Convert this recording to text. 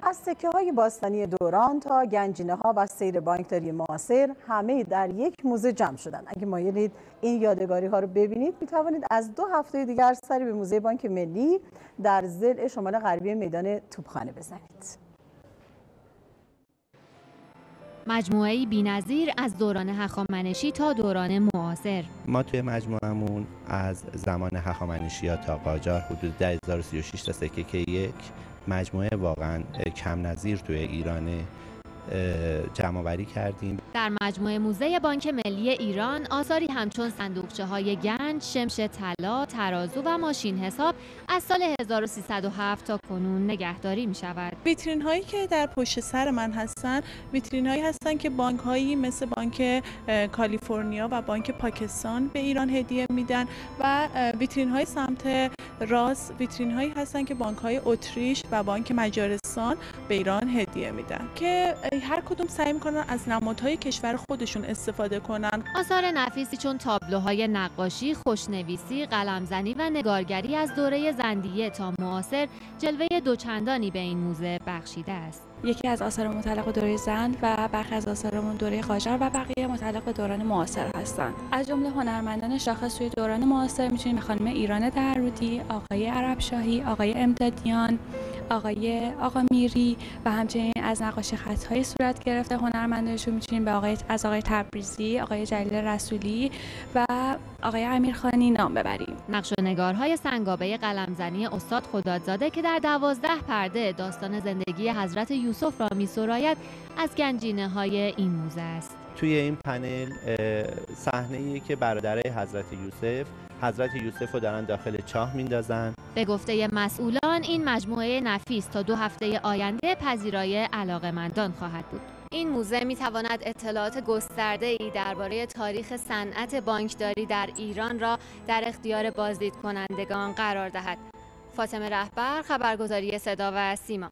از سکه‌های باستانی دوران تا گنجینه‌ها و سیر بانکداری معاصر همه در یک موزه جمع شدن. اگه مایلید این یادگاری‌ها رو ببینید می‌توانید از 2 هفته دیگر سری به موزه بانک ملی در ضلع شمال غربی میدان توپخانه بزنید. مجموعه‌ای بی‌نظیر از دوران هخامنشی تا دوران معاصر. ما توی مجموعمون از زمان هخامنشی تا قاجار حدود 10036 تا سکه که یک مجموعه واقعا کم نظیر توی ایران جمع‌آوری کردیم. در مجموعه موزه بانک ملی ایران آثاری همچون صندوقچه‌های گنج، شمش طلا، ترازو و ماشین حساب از سال 1307 تا کنون نگهداری می‌شود. ویترین هایی که در پشت سر من هستن، ویترین هایی هستن که بانک هایی مثل بانک کالیفرنیا و بانک پاکستان به ایران هدیه میدن و ویترین های سمت راست ویترین هایی هستن که بانک های اتریش و بانک مجارستان به ایران هدیه میدن که هر کدوم سعی میکنن از نمادهای کشور خودشون استفاده کنن. آثار نفیسی چون تابلوهای نقاشی، خوشنویسی، قلمزنی و نگارگری از دوره زندیه تا معاصر جلوه دوچندانی به این موزه بخشیده است. یکی از آثار متعلق به دوره زند و برخی از آثارمون دوره قاجار و بقیه متعلق به دوران معاصر هستند. از جمله هنرمندان شاخص توی دوران معاصر میتونیم به خانم ایران درودی، آقای عربشاهی، آقای امدادیان، آقا میری و همچنین از نقاشی خط‌های صورت گرفته هنرمندانشون میتونیم به آقای تبریزی، آقای جلیل رسولی و آقای امیرخانی نام ببریم. نقش و نگارهای سنگابه قلمزنی استاد خدادزاده که در 12 پرده داستان زندگی حضرت یوسف را می‌سراید از گنجینه‌های این موزه است. توی این پنل صحنه‌ای که برادرای حضرت یوسف رو دارن داخل چاه میندازن. به گفته مسئولان این مجموعه نفیس تا 2 هفته آینده پذیرای علاقه‌مندان خواهد بود. این موزه می‌تواند اطلاعات گسترده‌ای درباره تاریخ صنعت بانکداری در ایران را در اختیار بازدید کنندگان قرار دهد. فاطمه رهبر، خبرگزاری صدا و سیما.